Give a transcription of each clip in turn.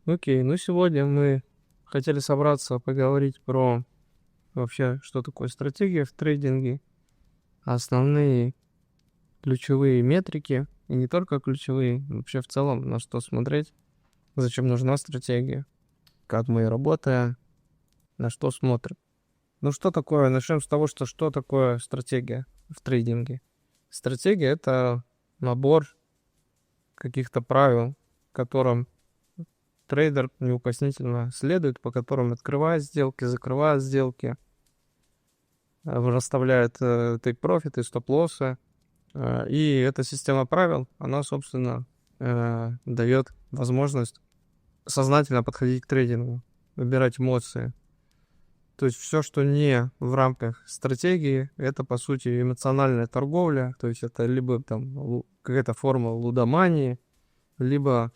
Окей, ну сегодня мы хотели собраться поговорить про вообще, что такое стратегия в трейдинге, основные ключевые метрики, и не только ключевые, вообще в целом на что смотреть, зачем нужна стратегия, как мы работаем, на что смотрим. Ну что такое, начнем с того, что такое стратегия в трейдинге. Стратегия — это набор каких-то правил, которым трейдер неукоснительно следует, по которым открывает сделки, закрывает сделки, расставляет тейк-профиты, стоп-лоссы. И эта система правил, она, собственно, дает возможность сознательно подходить к трейдингу, выбирать эмоции. То есть все, что не в рамках стратегии, это, по сути, эмоциональная торговля. То есть это либо там какая-то форма лудомании, либо,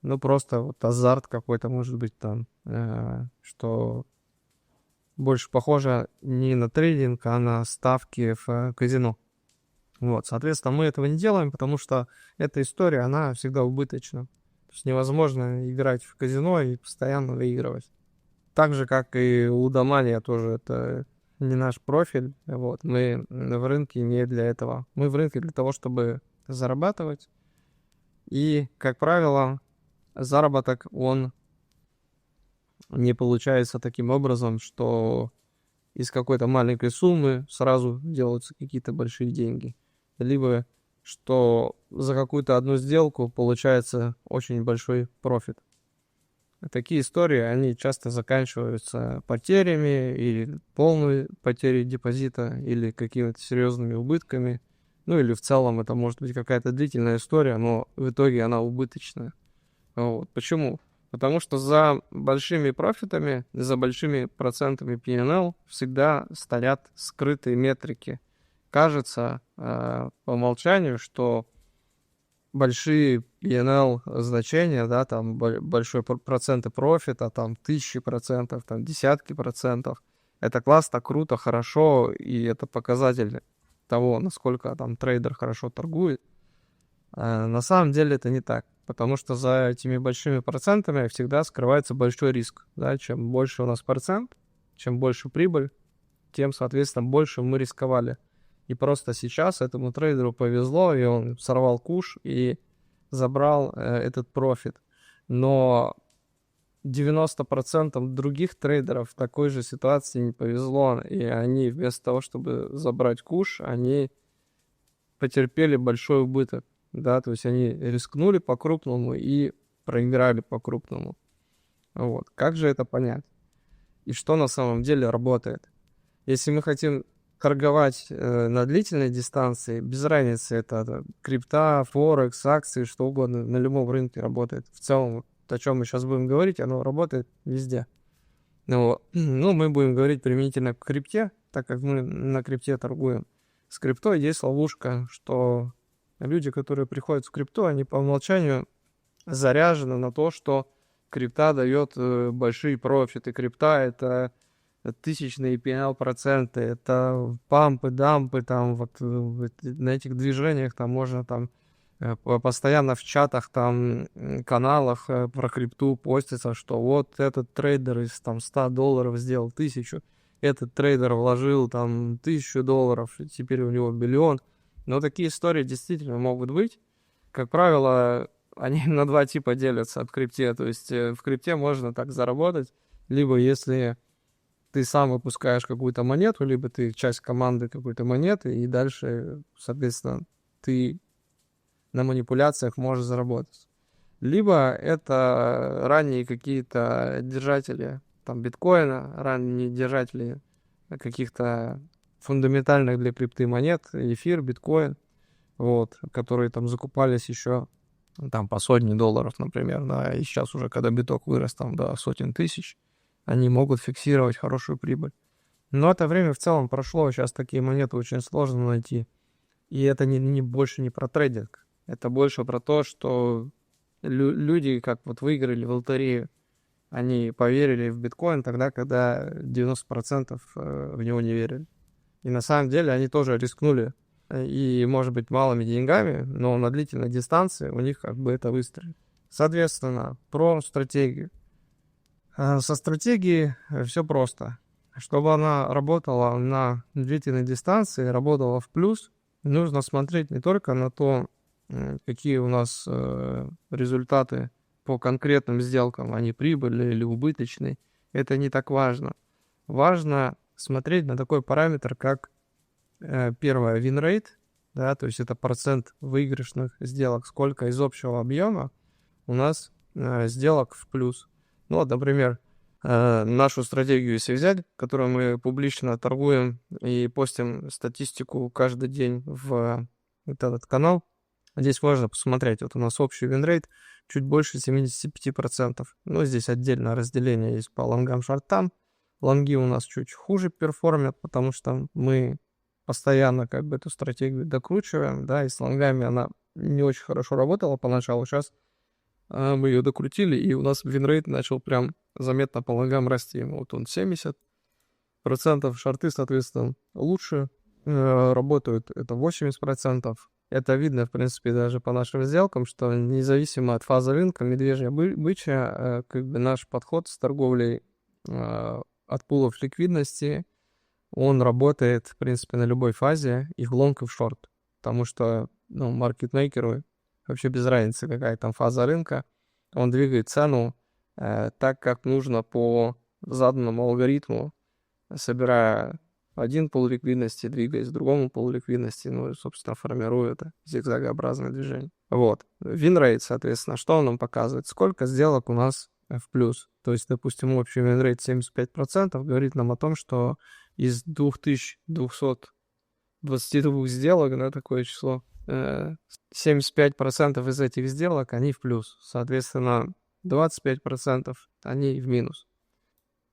ну, просто вот азарт какой-то, может быть, там, что больше похоже не на трейдинг, а на ставки в казино. Вот, соответственно, мы этого не делаем, потому что эта история, она всегда убыточна. То есть невозможно играть в казино и постоянно выигрывать. Так же, как и лудомания тоже, это не наш профиль. Вот, мы в рынке не для этого. Мы в рынке для того, чтобы зарабатывать. И, как правило, заработок, он не получается таким образом, что из какой-то маленькой суммы сразу делаются какие-то большие деньги. Либо что за какую-то одну сделку получается очень большой профит. Такие истории, они часто заканчиваются потерями или полной потерей депозита, или какими-то серьезными убытками. Ну или в целом это может быть какая-то длительная история, но в итоге она убыточная. Вот. Почему? Потому что за большими профитами, за большими процентами P&L всегда стоят скрытые метрики. Кажется по умолчанию, что большие P&L значения, да, там большой проценты профита, там тысячи процентов, там десятки процентов. Это классно, круто, хорошо, и это показатель того, насколько там трейдер хорошо торгует. На самом деле это не так, потому что за этими большими процентами всегда скрывается большой риск. Да? Чем больше у нас процент, чем больше прибыль, тем, соответственно, больше мы рисковали. И просто сейчас этому трейдеру повезло, и он сорвал куш и забрал этот профит. Но 90% других трейдеров в такой же ситуации не повезло, и они вместо того, чтобы забрать куш, они потерпели большой убыток, да, то есть они рискнули по-крупному и проиграли по-крупному. Вот. Как же это понять? И что на самом деле работает? Если мы хотим торговать на длительной дистанции, без разницы, это крипта, форекс, акции, что угодно, на любом рынке работает. В целом, вот о чем мы сейчас будем говорить, оно работает везде. Ну, мы будем говорить применительно к крипте, так как мы на крипте торгуем. С криптой есть ловушка, что люди, которые приходят в крипту, они по умолчанию заряжены на то, что крипта дает большие профиты. Крипта — это тысячные P&L проценты, это пампы, дампы, там вот на этих движениях там можно там постоянно в чатах, там, каналах про крипту постится, что вот этот трейдер из там $100 сделал 1000, этот трейдер вложил там $1000, и теперь у него миллион. Но такие истории действительно могут быть. Как правило, они на два типа делятся в крипте. То есть в крипте можно так заработать, либо если ты сам выпускаешь какую-то монету, либо ты часть команды какой-то монеты, и дальше, соответственно, ты на манипуляциях можешь заработать. Либо это ранние какие-то держатели там биткоина, ранние держатели каких-то фундаментальных для крипты монет, эфир, биткоин, вот, которые там закупались еще там по сотни долларов, например, да, и сейчас уже, когда биток вырос там до сотен тысяч, они могут фиксировать хорошую прибыль. Но это время в целом прошло, сейчас такие монеты очень сложно найти. И это больше не про трейдинг. Это больше про то, что люди, как вот выиграли в лотерею, они поверили в биткоин тогда, когда 90% в него не верили. И на самом деле они тоже рискнули. И, может быть, малыми деньгами, но на длительной дистанции у них как бы это выстрелит. Соответственно, про стратегию. Со стратегией все просто. Чтобы она работала на длительной дистанции, работала в плюс, нужно смотреть не только на то, какие у нас результаты по конкретным сделкам, они прибыльные или убыточные. Это не так важно. Важно смотреть на такой параметр, как первое, win rate, да, то есть это процент выигрышных сделок, сколько из общего объема у нас сделок в плюс. Ну вот, например, нашу стратегию, если взять, которую мы публично торгуем и постим статистику каждый день в вот этот канал, здесь можно посмотреть. Вот у нас общий винрейт чуть больше 75%. Ну, здесь отдельное разделение есть по лонгам, шортам. Лонги у нас чуть хуже перформят, потому что мы постоянно как бы эту стратегию докручиваем, да, и с лонгами она не очень хорошо работала поначалу. Сейчас мы ее докрутили, и у нас винрейт начал прям заметно по лонгам расти. Вот он 70%, шорты, соответственно, лучше работают, это 80%. Это видно, в принципе, даже по нашим сделкам, что независимо от фазы рынка, медвежья, бычья, как бы наш подход с торговлей от пулов ликвидности, он работает, в принципе, на любой фазе, и в лонг, и в шорт. Потому что, ну, маркетмейкеру вообще без разницы, какая там фаза рынка, он двигает цену так, как нужно по заданному алгоритму, собирая один пул ликвидности, двигаясь к другому пулу ликвидности, ну и, собственно, формируя это зигзагообразное движение. Вот. Винрейт, соответственно, что он нам показывает? Сколько сделок у нас в плюс. То есть, допустим, общий винрейт 75% говорит нам о том, что из 2222 сделок, да, такое число, 75% из этих сделок, они в плюс. Соответственно, 25% они в минус.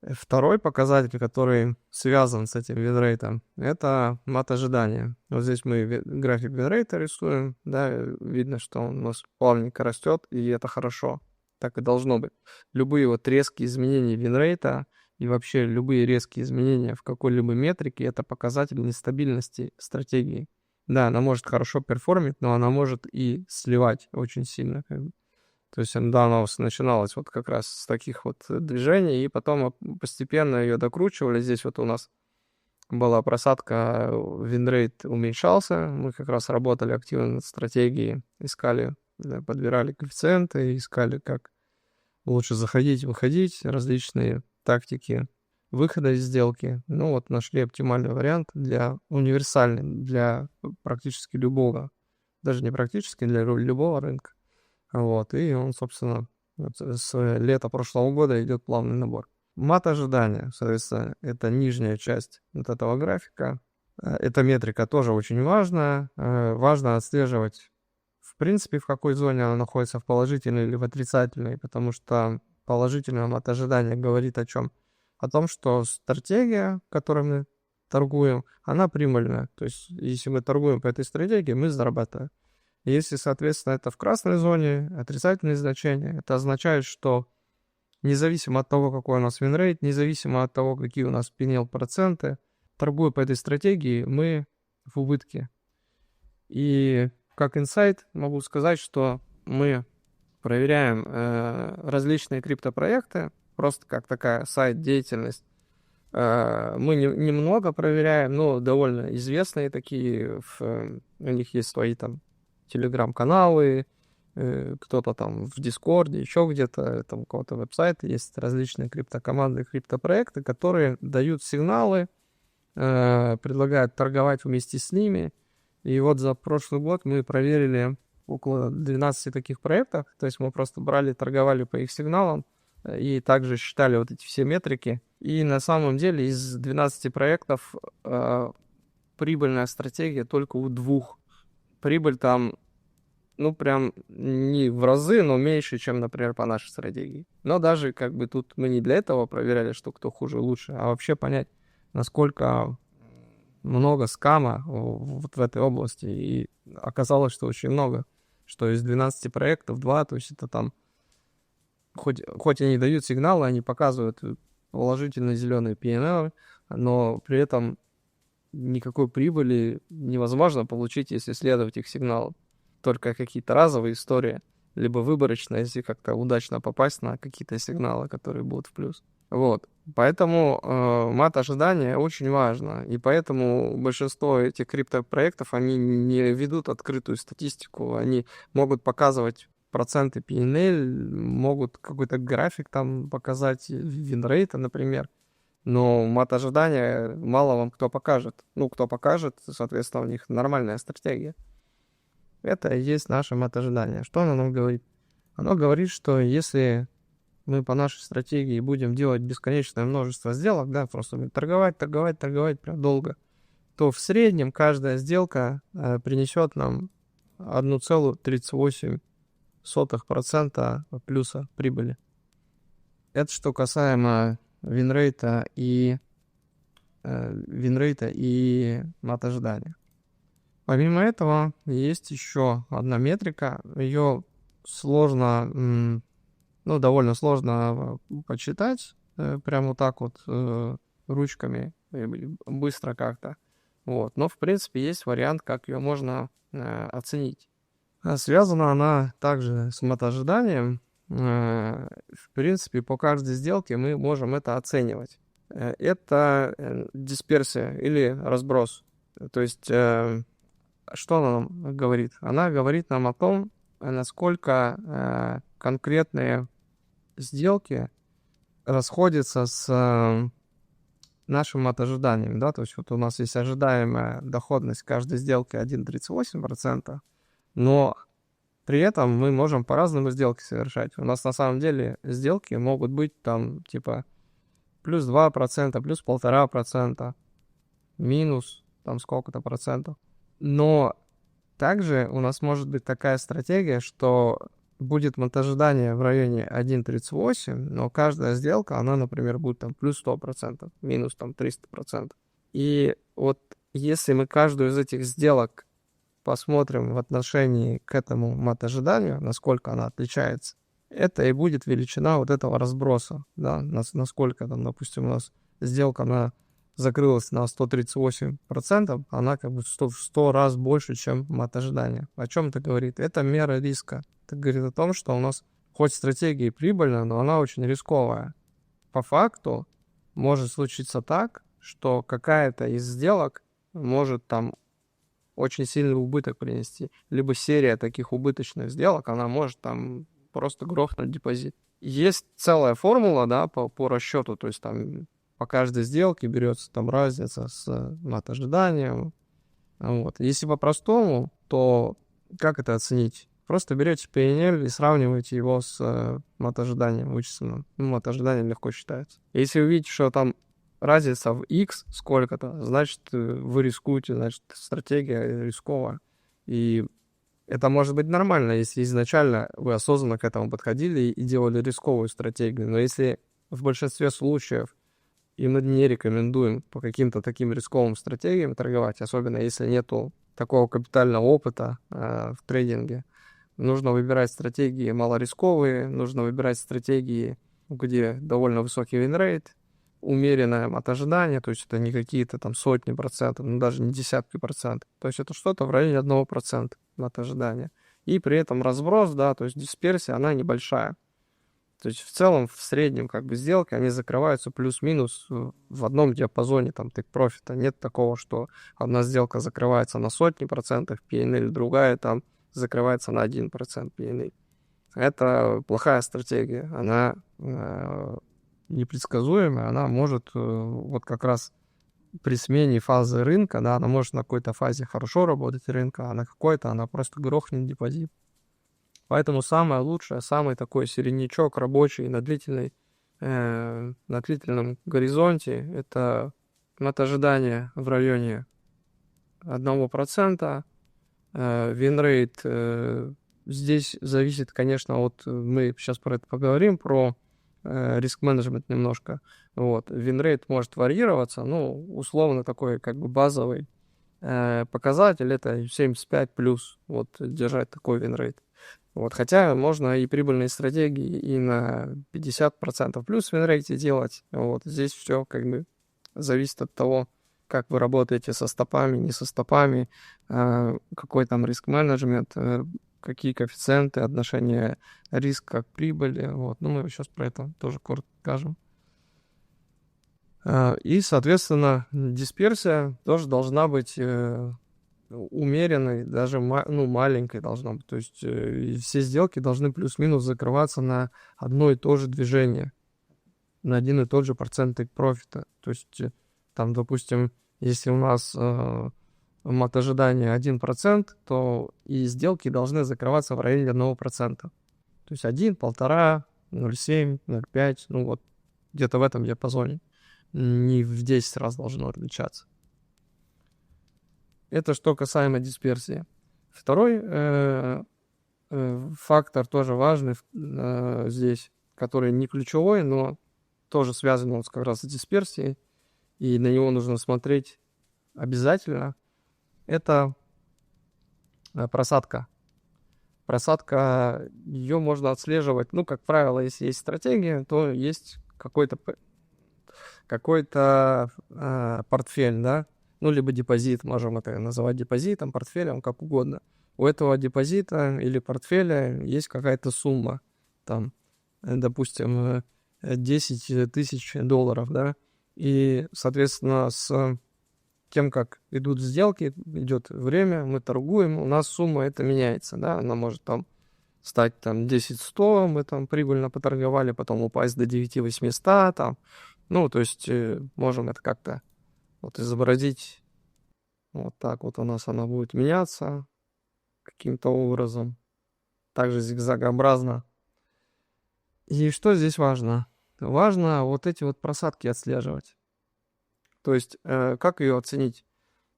Второй показатель, который связан с этим винрейтом, это мат ожидания. Вот здесь мы график винрейта рисуем, да, видно, что он у нас плавненько растет, и это хорошо. Так и должно быть. Любые вот резкие изменения винрейта и вообще любые резкие изменения в какой-либо метрике — это показатель нестабильности стратегии. Да, она может хорошо перформить, но она может и сливать очень сильно, как бы. То есть, да, она начиналась вот как раз с таких вот движений, и потом постепенно ее докручивали. Здесь вот у нас была просадка, винрейт уменьшался. Мы как раз работали активно над стратегией, искали, да, подбирали коэффициенты, искали, как лучше заходить, выходить, различные тактики выхода из сделки. Ну вот нашли оптимальный вариант универсальный для практически любого, даже не практически, для любого рынка. Вот, и он, собственно, вот с лета прошлого года идет плавный набор. Мат ожидания, соответственно, это нижняя часть вот этого графика. Эта метрика тоже очень важна. Важно отслеживать, в принципе, в какой зоне она находится, в положительной или в отрицательной, потому что положительное мат ожидания говорит о чем? О том, что стратегия, которой мы торгуем, она прибыльная. То есть, если мы торгуем по этой стратегии, мы зарабатываем. Если, соответственно, это в красной зоне, отрицательные значения, это означает, что независимо от того, какой у нас винрейт, независимо от того, какие у нас PNL проценты, торгуя по этой стратегии, мы в убытке. И как инсайт могу сказать, что мы проверяем различные криптопроекты, просто как такая сайт-деятельность. Мы немного проверяем, но довольно известные такие, у них есть свои там телеграм-каналы, кто-то там в Дискорде, еще где-то, там у кого-то веб-сайт, есть различные криптокоманды, криптопроекты, которые дают сигналы, предлагают торговать вместе с ними. И вот за прошлый год мы проверили около 12 таких проектов, то есть мы просто брали, торговали по их сигналам и также считали вот эти все метрики. И на самом деле из 12 проектов прибыльная стратегия только у 2. Прибыль там, ну, прям не в разы, но меньше, чем, например, по нашей стратегии. Но даже как бы тут мы не для этого проверяли, что кто хуже, лучше, а вообще понять, насколько много скама вот в этой области. И оказалось, что очень много, что из 12 проектов 2, то есть это там, хоть они дают сигналы, они показывают положительные зеленые PNL, но при этом никакой прибыли невозможно получить, если следовать их сигналам. Только какие-то разовые истории. либо выборочно, если как-то удачно попасть на какие-то сигналы, которые будут в плюс. Вот. Поэтому мат ожидания очень важно. И поэтому большинство этих криптопроектов, они не ведут открытую статистику. Они могут показывать проценты P&L, могут какой-то график там показать, винрейта, например. Но мат ожидания мало вам кто покажет. Ну, кто покажет, соответственно, у них нормальная стратегия. Это и есть наше мат ожидания. Что оно нам говорит? Оно говорит, что если мы по нашей стратегии будем делать бесконечное множество сделок, да, просто будем торговать прям долго, то в среднем каждая сделка принесет нам 1,38% плюса прибыли. Это что касаемо винрейта и мат ожидания. Помимо этого, есть еще одна метрика. Ее сложно, довольно сложно почитать, прямо вот так вот ручками, быстро как-то. Вот. Но, в принципе, есть вариант, как ее можно оценить. Связана она также с мат-ожиданием. В принципе, по каждой сделке мы можем это оценивать. Это дисперсия или разброс. То есть, что она нам говорит? Она говорит нам о том, насколько конкретные сделки расходятся с нашим ожиданием, да, то есть вот у нас есть ожидаемая доходность каждой сделки 1,38%, но при этом мы можем по-разному сделки совершать. У нас на самом деле сделки могут быть там типа плюс 2%, плюс 1,5%, минус там сколько-то процентов. Но также у нас может быть такая стратегия, что будет ожидание в районе 1,38, но каждая сделка, она, например, будет там плюс 100%, минус там 300%. И вот если мы каждую из этих сделок посмотрим в отношении к этому ожиданию, насколько она отличается, это и будет величина вот этого разброса, да, насколько там, допустим, у нас сделка, она закрылась на 138%, она как бы в 100 раз больше, чем ожидания. О чем это говорит? Это мера риска. Это говорит о том, что у нас хоть стратегия прибыльная, но она очень рисковая. По факту может случиться так, что какая-то из сделок может там очень сильный убыток принести. Либо серия таких убыточных сделок, она может там просто грохнуть депозит. Есть целая формула, да, по расчету, то есть там по каждой сделке берется там разница с ожиданием. Вот. Если по-простому, то как это оценить? Просто берете P&L и сравниваете его с ожиданием вычисленным. Ожидание легко считается. Если вы видите, что там разница в X сколько-то, значит, вы рискуете, значит, стратегия рисковая. И это может быть нормально, если изначально вы осознанно к этому подходили и делали рисковую стратегию. Но если в большинстве случаев и мы не рекомендуем по каким-то таким рисковым стратегиям торговать, особенно если нету такого капитального опыта в трейдинге. Нужно выбирать стратегии малорисковые, нужно выбирать стратегии, где довольно высокий винрейт, умеренное ожидания, то есть это не какие-то там сотни процентов, но даже не десятки процентов. То есть это что-то в районе 1% ожидания. И при этом разброс, да, то есть дисперсия, она небольшая. То есть в целом, в среднем, как бы, сделки, они закрываются плюс-минус в одном диапазоне, там, тейк-профита. Нет такого, что одна сделка закрывается на сотни процентов P&L, другая там закрывается на 1% P&L. Это плохая стратегия. Она непредсказуемая, она может вот как раз при смене фазы рынка, да, она может на какой-то фазе хорошо работать рынка, а на какой-то она просто грохнет депозит. Поэтому самое лучшее, самый такой середнячок рабочий на длительном горизонте, это ожидание в районе 1%. Винрейт здесь зависит, конечно, мы сейчас про это поговорим, про риск-менеджмент немножко. Вот. Винрейт может варьироваться, условно такой как бы базовый показатель, это 75 плюс, вот, держать такой винрейт. Вот, хотя можно и прибыльные стратегии и на 50% плюс винрейте делать. Вот, здесь все как бы зависит от того, как вы работаете со стопами, не со стопами, какой там риск-менеджмент. какие коэффициенты, отношение риска к прибыли. Вот. Ну, мы сейчас про это тоже коротко скажем. И, соответственно, дисперсия тоже должна быть умеренной, даже маленькой должна быть. То есть и все сделки должны плюс-минус закрываться на одно и то же движение, на один и тот же процент профита. То есть там, допустим, если у нас мат ожидания 1%, то и сделки должны закрываться в районе 1%. То есть 1, 1,5, 0,7, 0,5, ну вот где-то в этом диапазоне. Не в 10 раз должно отличаться. Это что касаемо дисперсии. Второй фактор тоже важный здесь, который не ключевой, но тоже связан он как раз с дисперсией, и на него нужно смотреть обязательно. Это просадка. Просадка, ее можно отслеживать. Ну, как правило, если есть стратегия, то есть какой-то портфель, да, ну, либо депозит, можем это называть депозитом, портфелем, как угодно. У этого депозита или портфеля есть какая-то сумма, там, допустим, 10 тысяч долларов, да, и, соответственно, с тем, как идут сделки, идет время, мы торгуем, у нас сумма это меняется, да, она может там стать там 10-100, мы там прибыльно поторговали, потом упасть до 9-800, там, ну, то есть можем это как-то вот изобразить вот так вот у нас она будет меняться каким-то образом, также зигзагообразно. И что здесь важно? Важно вот эти вот просадки отслеживать. То есть как ее оценить?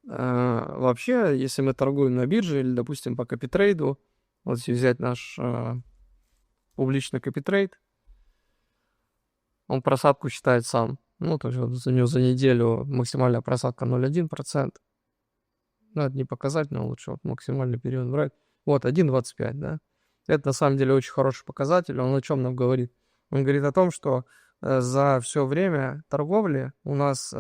Вообще, если мы торгуем на бирже или, допустим, по копитрейду, вот если взять наш публичный копитрейд, он просадку считает сам. Ну, то есть вот за него за неделю максимальная просадка 0,1%. Ну, это не показательно, лучше вот максимальный период брать. Вот, 1,25, да. Это на самом деле очень хороший показатель. Он о чем нам говорит? Он говорит о том, что за все время торговли у нас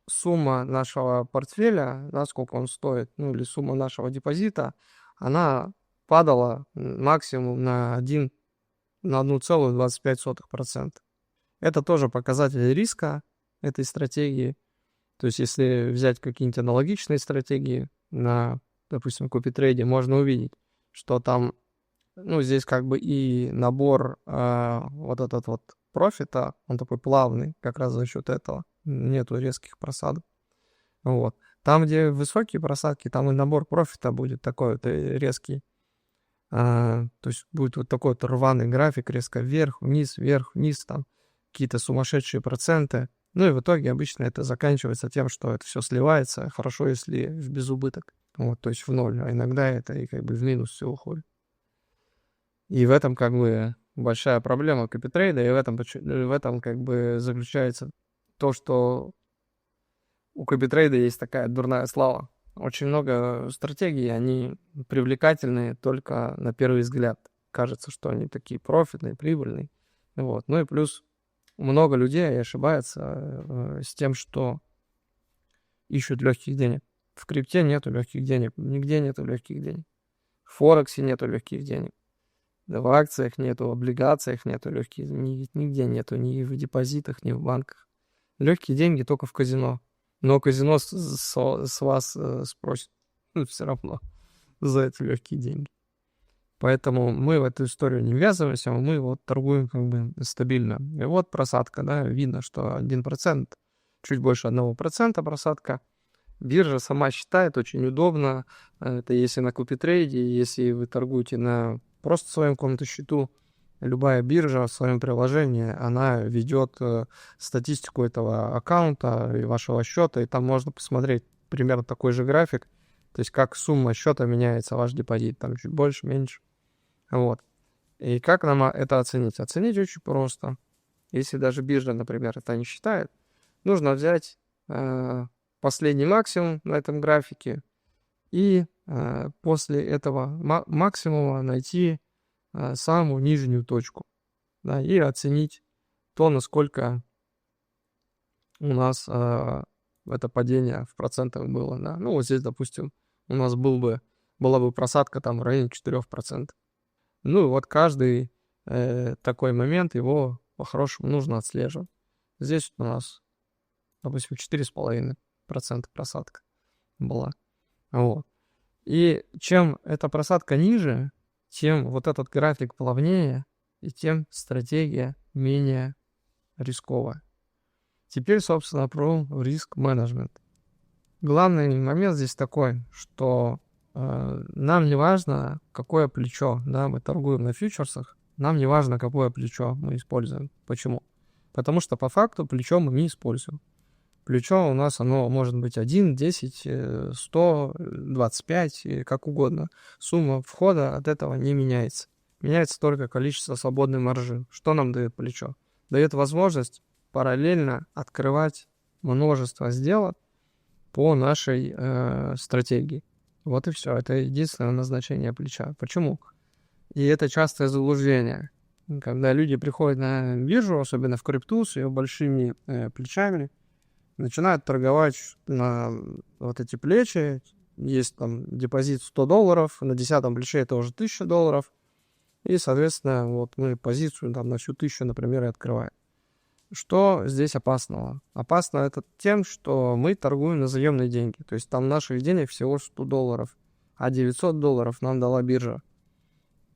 сумма нашего портфеля, да, сколько он стоит, ну или сумма нашего депозита, она падала максимум на 1,25%. Это тоже показатель риска этой стратегии. То есть если взять какие-нибудь аналогичные стратегии на, допустим, копитрейде, можно увидеть, что там, ну, здесь как бы и набор вот этот вот профита, он такой плавный, как раз за счет этого. Нету резких просадок. Вот. Там, где высокие просадки, там и набор профита будет такой вот резкий. То есть будет вот такой вот рваный график, резко вверх, вниз, там какие-то сумасшедшие проценты. Ну и в итоге обычно это заканчивается тем, что это все сливается. Хорошо, если в безубыток. Вот, то есть в ноль. А иногда это и как бы в минус все уходит. И в этом как бы большая проблема копитрейда, и в этом как бы заключается то, что у копитрейда есть такая дурная слава. Очень много стратегий, они привлекательные только на первый взгляд. Кажется, что они такие профитные, прибыльные. Вот. Ну и плюс много людей ошибается с тем, что ищут легких денег. В крипте нету легких денег, нигде нету легких денег. В Форексе нету легких денег. В акциях нету, в облигациях нету легких, нигде нету, ни в депозитах, ни в банках. Легкие деньги только в казино. Но казино с вас спросит все равно за эти легкие деньги. Поэтому мы в эту историю не ввязываемся, мы вот торгуем как бы стабильно. И вот просадка, да, видно, что 1%, чуть больше 1% просадка. Биржа сама считает, очень удобно. Это если на купитрейде, если вы торгуете на просто своем каком-то счету, любая биржа в своем приложении, она ведет статистику этого аккаунта и вашего счета, и там можно посмотреть примерно такой же график, то есть как сумма счета меняется, ваш депозит, там чуть больше, меньше. Вот. И как нам это оценить? Оценить очень просто. Если даже биржа, например, это не считает, нужно взять последний максимум на этом графике и после этого максимума найти самую нижнюю точку, да, и оценить то, насколько у нас это падение в процентах было. Да. Ну, вот здесь, допустим, у нас был бы была бы просадка там в районе 4%. Ну, и вот каждый такой момент его по-хорошему нужно отслеживать. Здесь у нас, допустим, 4,5% просадка была. Вот. И чем эта просадка ниже, тем вот этот график плавнее, и тем стратегия менее рисковая. Теперь, собственно, про риск-менеджмент. Главный момент здесь такой, что нам не важно, какое плечо, да, мы торгуем на фьючерсах, нам не важно, какое плечо мы используем. Почему? Потому что по факту плечо мы не используем. Плечо у нас, оно может быть 1, 10, 100, 25, как угодно. Сумма входа от этого не меняется. Меняется только количество свободной маржи. Что нам дает плечо? Дает возможность параллельно открывать множество сделок по нашей стратегии. Вот и все. Это единственное назначение плеча. Почему? И это частое заблуждение. Когда люди приходят на биржу, особенно в крипту, с ее большими плечами, начинают торговать на вот эти плечи. Есть там депозит $100, на 10-м плече это уже $1000. И, соответственно, вот мы позицию там на всю 1000, например, и открываем. Что здесь опасного? Опасно это тем, что мы торгуем на заемные деньги. То есть там наших денег всего $100, а $900 нам дала биржа.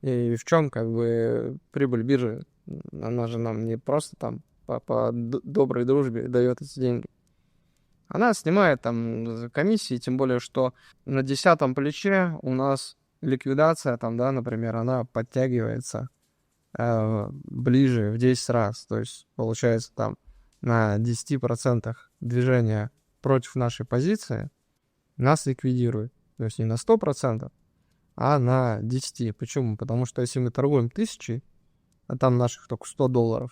И в чем как бы прибыль биржи? Она же нам не просто там по доброй дружбе дает эти деньги. Она снимает там комиссии, тем более, что на 10-м плече у нас ликвидация там, да, например, она подтягивается ближе в 10 раз. То есть, получается, там на 10% движения против нашей позиции нас ликвидирует. То есть не на 100%, а на 10%. Почему? Потому что если мы торгуем 1000, а там наших только $100,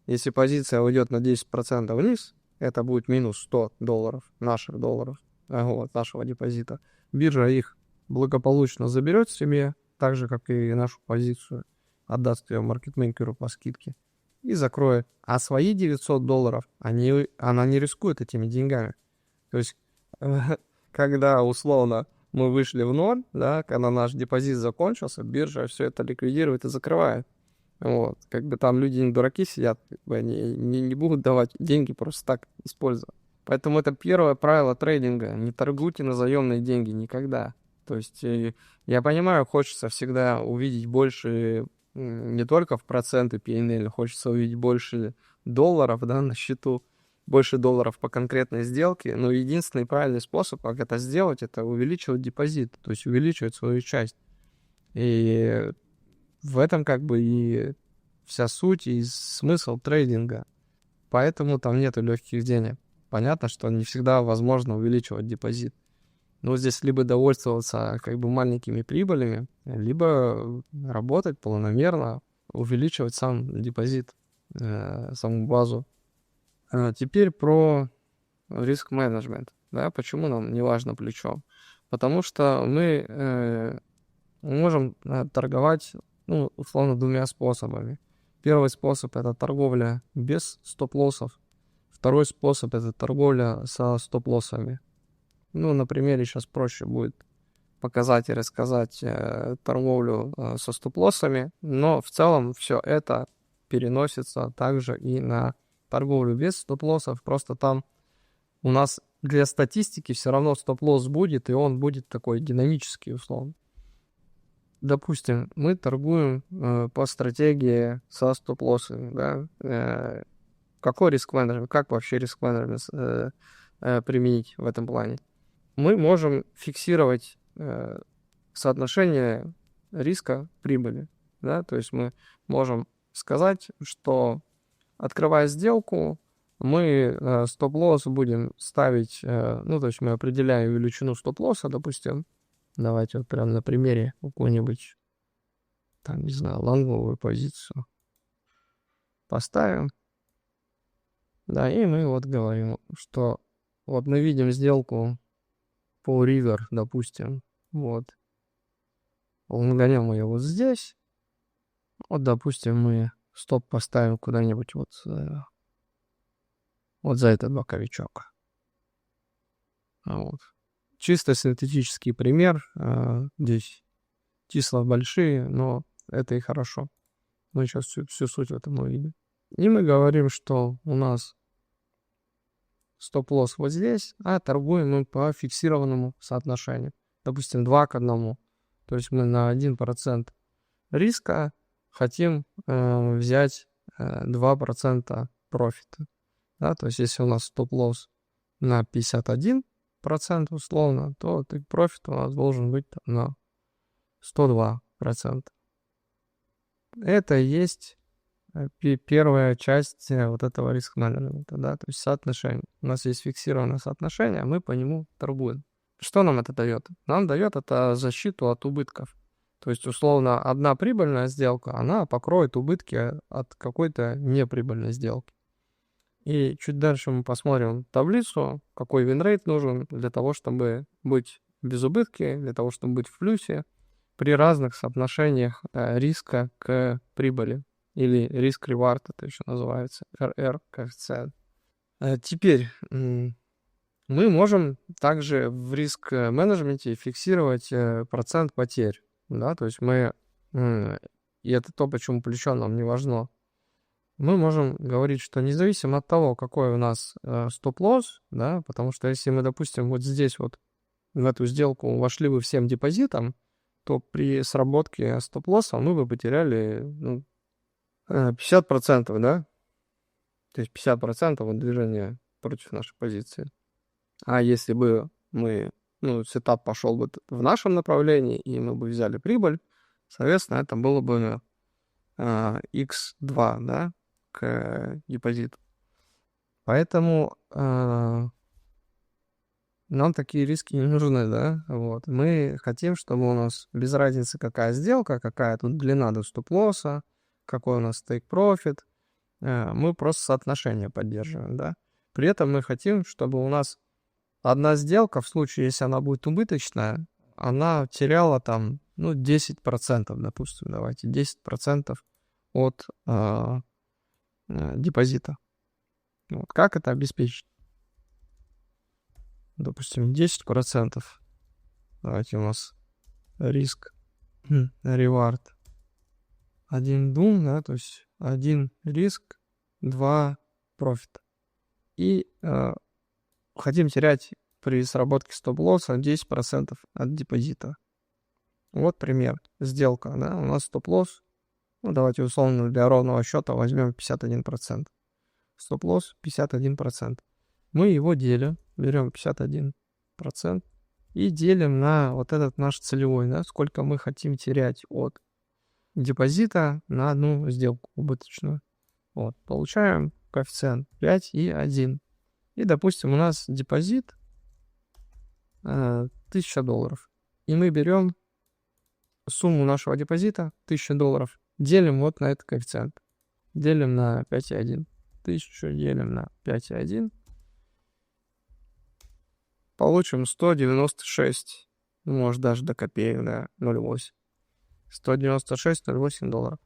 если позиция уйдет на 10% вниз, это будет минус $100 наших долларов, вот, нашего депозита. Биржа их благополучно заберет себе, так же, как и нашу позицию, отдаст ее маркетмейкеру по скидке и закроет. А свои $900 она не рискует этими деньгами. То есть, когда условно мы вышли в ноль, да, когда наш депозит закончился, биржа все это ликвидирует и закрывает. Вот, как бы там люди не дураки сидят, как бы они не будут давать деньги просто так использовать. Поэтому это первое правило трейдинга. Не торгуйте на заемные деньги никогда. То есть я понимаю, хочется всегда увидеть больше, не только в проценты P&L, хочется увидеть больше долларов, да, на счету, больше долларов по конкретной сделке. Но единственный правильный способ, как это сделать, это увеличивать депозит, то есть увеличивать свою часть. И в этом как бы и вся суть и смысл трейдинга. Поэтому там нету легких денег. Понятно, что не всегда возможно увеличивать депозит. Но здесь либо довольствоваться как бы маленькими прибылями, либо работать планомерно, увеличивать сам депозит, саму базу. Теперь про риск-менеджмент. Да, почему нам не важно плечо? Потому что мы можем торговать, ну, условно, двумя способами. Первый способ — это торговля без стоп-лоссов. Второй способ — это торговля со стоп-лоссами. Ну, на примере сейчас проще будет показать и рассказать торговлю со стоп-лоссами, но в целом все это переносится также и на торговлю без стоп-лоссов. Просто там у нас для статистики все равно стоп-лосс будет, и он будет такой динамический, условно. Допустим, мы торгуем по стратегии со стоп-лоссами, да? Какой риск-менеджмент, как вообще риск-менеджмент применить в этом плане? Мы можем фиксировать соотношение риска прибыли, да? То есть мы можем сказать, что, открывая сделку, мы стоп-лосс будем ставить, ну, то есть мы определяем величину стоп-лосса, допустим. Давайте вот прям на примере какую-нибудь, там, не знаю, лонговую позицию поставим. Да, и мы вот говорим, что вот мы видим сделку по River, допустим, вот. Гоняем ее вот здесь. Вот, допустим, мы стоп поставим куда-нибудь вот за этот боковичок. Вот. чисто синтетический пример. Здесь числа большие, но это и хорошо. Мы сейчас всю суть в этом увидим. И мы говорим, что у нас стоп-лосс вот здесь, а торгуем мы по фиксированному соотношению. Допустим, 2 к 1. То есть мы на 1% риска хотим взять 2% профита. Да? То есть если у нас стоп-лосс на 51% условно, то профит у нас должен быть на 102%. Это и есть первая часть вот этого риск-менеджмента, да, то есть соотношение. У нас есть фиксированное соотношение, а мы по нему торгуем. Что нам это дает? Нам дает это защиту от убытков. То есть, условно, одна прибыльная сделка, она покроет убытки от какой-то неприбыльной сделки. И чуть дальше мы посмотрим таблицу, какой винрейт нужен для того, чтобы быть без убытки, для того, чтобы быть в плюсе при разных соотношениях риска к прибыли. Или риск-ревард, это еще называется, RR коэффициент. Теперь мы можем также в риск-менеджменте фиксировать процент потерь. Да? То есть и это то, почему плечо нам не важно. Мы можем говорить, что независимо от того, какой у нас стоп-лосс, да, потому что если мы, допустим, вот здесь вот в эту сделку вошли бы всем депозитом, то при сработке стоп-лосса мы бы потеряли 50%, да? То есть 50% от движения против нашей позиции. А если бы сетап пошел бы в нашем направлении, и мы бы взяли прибыль, соответственно, это было бы x2, да, к депозиту. Поэтому нам такие риски не нужны, да, вот. Мы хотим, чтобы у нас без разницы, какая сделка, какая тут длина до стоп-лосса, какой у нас take-profit, мы просто соотношение поддерживаем, да. При этом мы хотим, чтобы у нас одна сделка, в случае, если она будет убыточная, она теряла там, 10%, допустим, давайте, 10% от депозита. Вот. Как это обеспечить? Допустим, 10%. Давайте у нас риск, ревард. 1 дум, да, то есть 1 риск, 2 профита. И хотим терять при сработке стоп-лосса 10% от депозита. Вот пример. Сделка, да, у нас стоп-лосс. Давайте условно для ровного счета возьмем 51%. Стоп-лосс 51%. Мы его делим, берем 51% и делим на вот этот наш целевой, да, сколько мы хотим терять от депозита на одну сделку убыточную. Вот, получаем коэффициент 5 и 1. И, допустим, у нас депозит $1000. И мы берем сумму нашего депозита, $1000, делим вот на этот коэффициент. Делим на 5,1. 1000 делим на 5,1. Получим 196. Может, даже до копеек, да, 0,8. $196,08.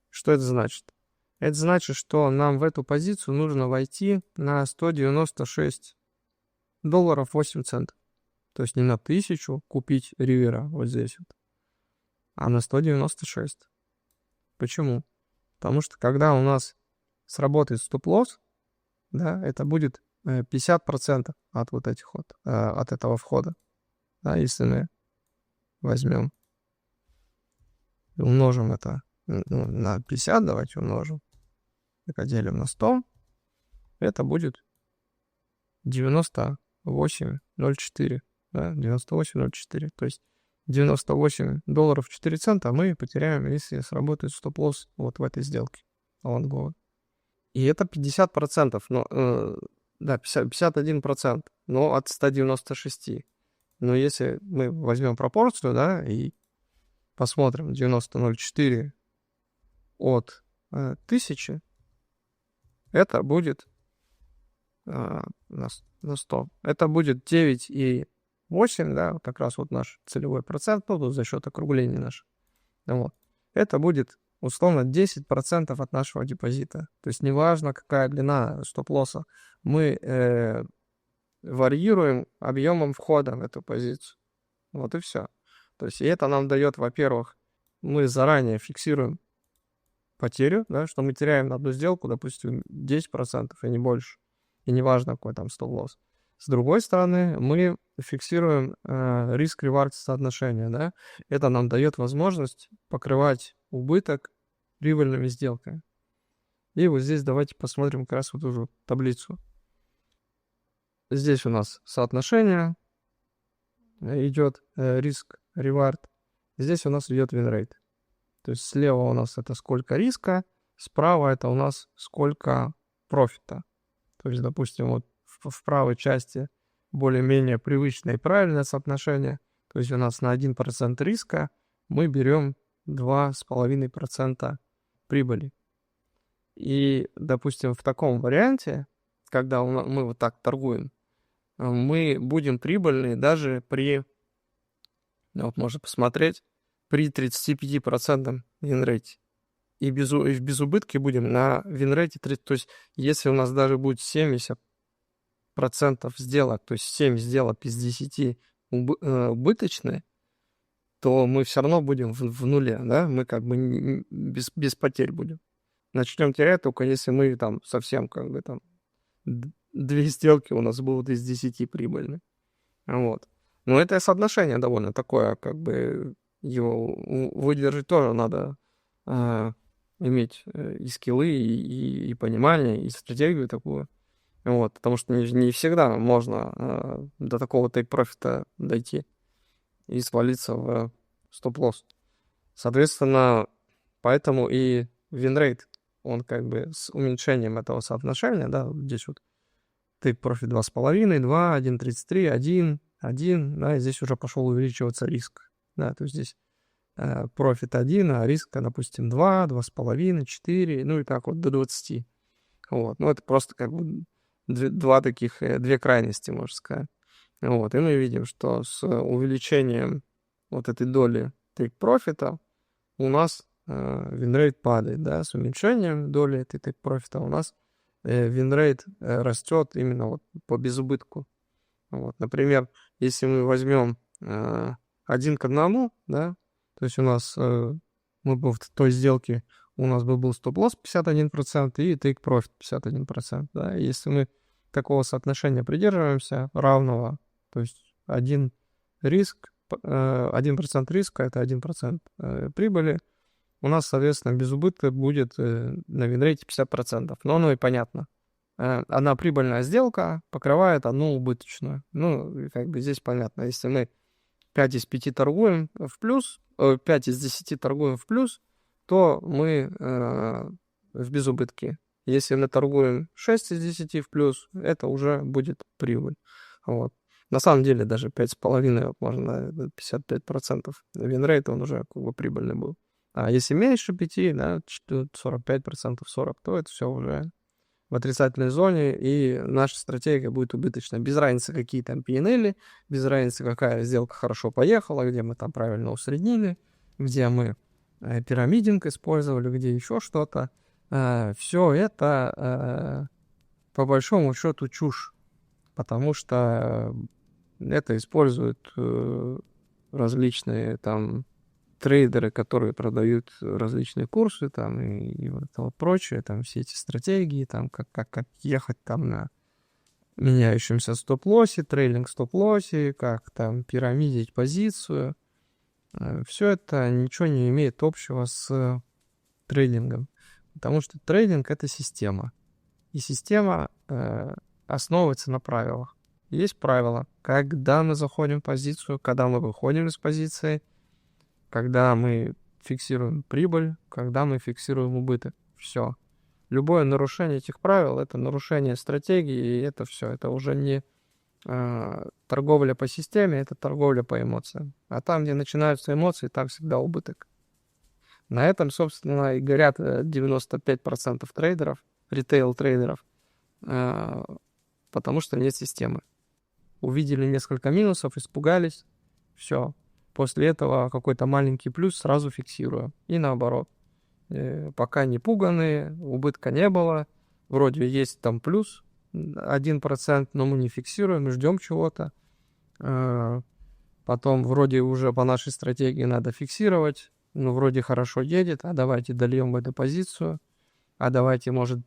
Что это значит? Это значит, что нам в эту позицию нужно войти на $196.08. То есть не на 1000 купить ривера вот здесь вот, а на 196. Почему? Потому что когда у нас сработает стоп-лосс, да, это будет 50% от вот этих вот, от этого входа. Да, если мы возьмем и умножим это на 50, давайте умножим, это делим на 100, это будет 98,04, да, 98,04, то есть $98.04 мы потеряем, если сработает стоп-лосс вот в этой сделке лонговой. И это 50%, да, 51%, но от 196. Но если мы возьмем пропорцию, да, и посмотрим 90,04 от 1000, это будет на 100. Это будет 9,8, да, вот как раз вот наш целевой процент, тут за счет округления наш. Вот. Это будет условно 10% от нашего депозита. То есть неважно, какая длина стоп-лосса. Мы варьируем объемом входа в эту позицию. Вот и все. То есть и это нам дает, во-первых, мы заранее фиксируем потерю, да, что мы теряем на одну сделку, допустим, 10% и не больше. И неважно, какой там стоп-лосс. С другой стороны, мы фиксируем риск-ревард соотношение, да. Это нам дает возможность покрывать убыток прибыльными сделками. И вот здесь давайте посмотрим как раз вот эту таблицу. Здесь у нас соотношение идет, риск-ревард. Здесь у нас идет win rate. То есть слева у нас это сколько риска, справа это у нас сколько профита. То есть, допустим, вот в правой части более-менее привычное и правильное соотношение. То есть у нас на 1% риска мы берем 2,5% прибыли. И, допустим, в таком варианте, когда мы вот так торгуем, мы будем прибыльны даже при, вот можно посмотреть, при 35% вин-рейте. И в безубытке будем на вин-рейте 30. То есть если у нас даже будет 70% сделок, то есть 7 сделок из 10 убыточные, то мы все равно будем в нуле, да, мы как бы без потерь будем. Начнем терять только если мы там совсем как бы там 2 сделки у нас будут из 10 прибыльны. Вот. Но это соотношение довольно такое, как бы его выдержать тоже надо иметь и скиллы, и понимание, и стратегию такую. Вот. Потому что не всегда можно до такого тейк-профита дойти и свалиться в стоп-лосс. Соответственно, поэтому и win-rate, он как бы с уменьшением этого соотношения, да, вот здесь вот тейк-профит 2,5, 2, 1,33, 1, да, и здесь уже пошел увеличиваться риск, да, то есть здесь профит 1, а риск, допустим, 2, 2,5, 4, ну и так вот до 20. Вот, ну это просто как бы две крайности, можно сказать. Вот, и мы видим, что с увеличением вот этой доли тейк-профита у нас вин-рейт падает, да, с уменьшением доли этой тейк-профита у нас вин-рейт растет именно вот по безубытку. Вот, например, если мы возьмем 1 к 1, да, то есть у нас мы бы в той сделке у нас бы был стоп-лосс 51% и тейк-профит 51%, да, и если мы такого соотношения придерживаемся, равного, то есть 1% риска это 1% прибыли, у нас, соответственно, без убытка будет на вин-рейте 50%. Но оно и понятно. Одна прибыльная сделка покрывает одну убыточную. Ну, как бы здесь понятно. Если мы 5 из 5 торгуем в плюс, 5 из 10 торгуем в плюс, то мы в безубытке. Если мы торгуем 6 из 10 в плюс, это уже будет прибыль. Вот. На самом деле даже 5,5, вот можно 55% вин-рейт, он уже как бы прибыльный был. А если меньше 5, да, 45%, 40%, то это все уже в отрицательной зоне, и наша стратегия будет убыточна. Без разницы, какие там P&L, без разницы, какая сделка хорошо поехала, где мы там правильно усреднили, где мы пирамидинг использовали, где еще что-то. Все это, по большому счету, чушь, потому что это используют различные там трейдеры, которые продают различные курсы там и вот это вот прочее, там все эти стратегии, там как ехать там на меняющемся стоп-лоссе, трейлинг стоп-лоссе, как там пирамидить позицию. Все это ничего не имеет общего с трейдингом, потому что трейдинг — это система, и система основывается на правилах. Есть правила, когда мы заходим в позицию, когда мы выходим из позиции, когда мы фиксируем прибыль, когда мы фиксируем убыток. Все. Любое нарушение этих правил — это нарушение стратегии, и это все. Это уже не торговля по системе, это торговля по эмоциям. А там, где начинаются эмоции, там всегда убыток. На этом, собственно, и горят 95% трейдеров, ритейл-трейдеров, потому что нет системы. Увидели несколько минусов, испугались, все. После этого какой-то маленький плюс сразу фиксирую. И наоборот. Пока не пуганы, убытка не было. Вроде есть там плюс, 1%, но мы не фиксируем, ждем чего-то. Потом вроде уже по нашей стратегии надо фиксировать, ну, вроде хорошо едет, а давайте дольем в эту позицию, а давайте, может,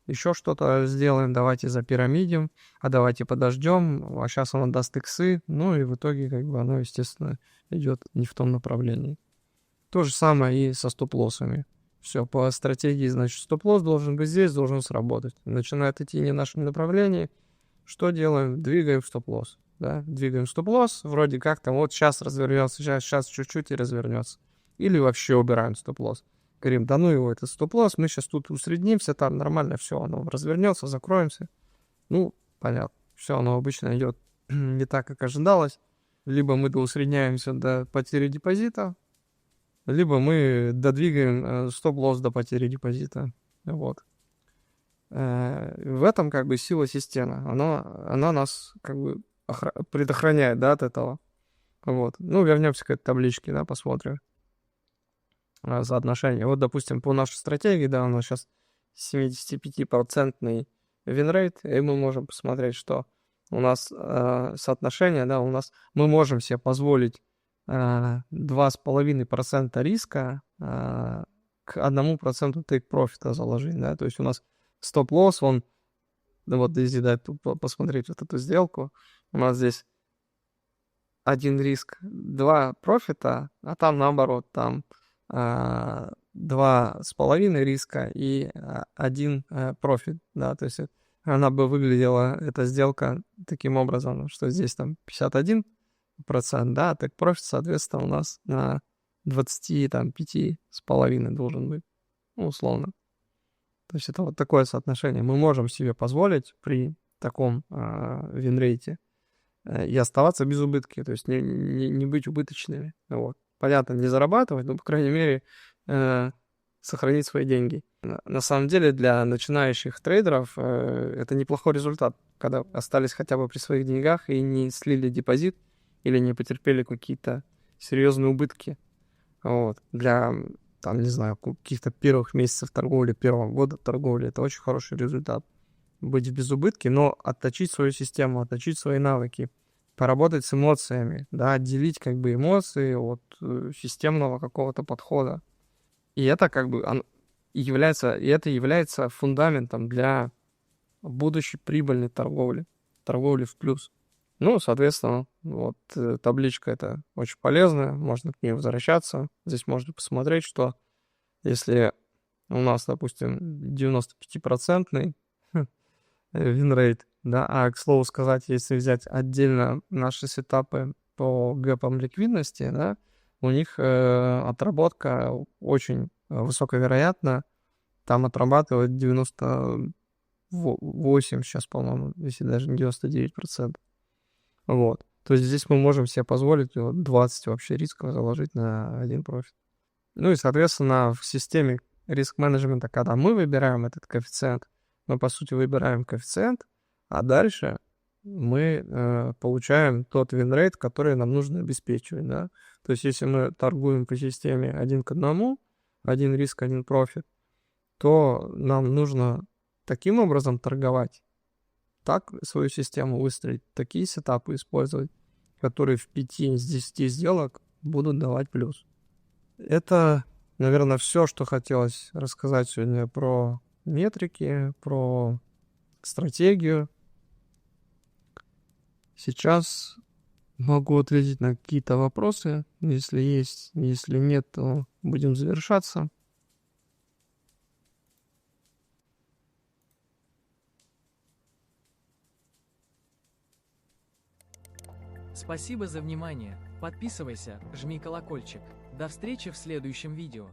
еще что-то сделаем, давайте запирамидим, а давайте подождем, а сейчас оно даст иксы, ну и в итоге как бы оно, естественно, идет не в том направлении. То же самое и со стоп-лоссами. Все, по стратегии, значит, стоп-лосс должен быть здесь, должен сработать. Начинает идти не в нашем направлении, что делаем? Двигаем стоп-лосс. Да? Двигаем стоп-лосс, вроде как там вот сейчас развернется, сейчас чуть-чуть и развернется. Или вообще убираем стоп-лосс. Говорим, да ну его, это стоп-лосс, мы сейчас тут усреднимся, там нормально, все, оно развернется, закроемся. Ну, понятно, все, оно обычно идет не так, как ожидалось. Либо мы доусредняемся до потери депозита, либо мы додвигаем стоп-лосс до потери депозита. Вот. В этом как бы сила системы. Она нас как бы предохраняет, да, от этого. Вот. Ну, вернемся к этой табличке, да, посмотрим соотношение. Вот, допустим, по нашей стратегии, да, у нас сейчас 75% винрейт, и мы можем посмотреть, что у нас соотношение, да, мы можем себе позволить 2,5% риска к 1% тейк-профита заложить, да, то есть у нас стоп-лосс, вот если, да, посмотреть вот эту сделку, у нас здесь 1 риск, 2 профита, а там наоборот, там 2,5 риска и 1 профит, да, то есть она бы выглядела, эта сделка, таким образом, что здесь там 51%, да, так профит, соответственно, у нас на 25,5 должен быть, ну, условно. То есть это вот такое соотношение. Мы можем себе позволить при таком винрейте и оставаться без убытки, то есть не быть убыточными. Вот. Понятно, не зарабатывать, но, по крайней мере, сохранить свои деньги. На самом деле, для начинающих трейдеров это неплохой результат, когда остались хотя бы при своих деньгах и не слили депозит или не потерпели какие-то серьезные убытки. Вот. Для, там, не знаю, каких-то первых месяцев торговли, первого года торговли, это очень хороший результат. Быть в безубытке, но отточить свою систему, отточить свои навыки, поработать с эмоциями, да, отделить как бы эмоции от системного какого-то подхода. И это как бы является фундаментом для будущей прибыльной торговли в плюс. Ну, соответственно, вот табличка эта очень полезная, можно к ней возвращаться. Здесь можно посмотреть, что если у нас, допустим, 95% винрейт, да, а, к слову сказать, если взять отдельно наши сетапы по гэпам ликвидности, да, у них отработка очень высоковероятна, там отрабатывает 98 сейчас, по-моему, если даже не 99%. Вот. То есть здесь мы можем себе позволить 20 вообще рисков заложить на один профит. Ну и, соответственно, в системе риск-менеджмента, когда мы выбираем этот коэффициент, мы, по сути, выбираем коэффициент, а дальше мы получаем тот винрейт, который нам нужно обеспечивать, да. То есть если мы торгуем по системе 1 к 1, один риск, один профит, то нам нужно таким образом торговать, так свою систему выстроить, такие сетапы использовать, которые в 5 из 10 сделок будут давать плюс. Это, наверное, все, что хотелось рассказать сегодня про метрики, про стратегию. Сейчас могу ответить на какие-то вопросы, если есть. Если нет, то будем завершаться. Спасибо за внимание. Подписывайся, жми колокольчик. До встречи в следующем видео.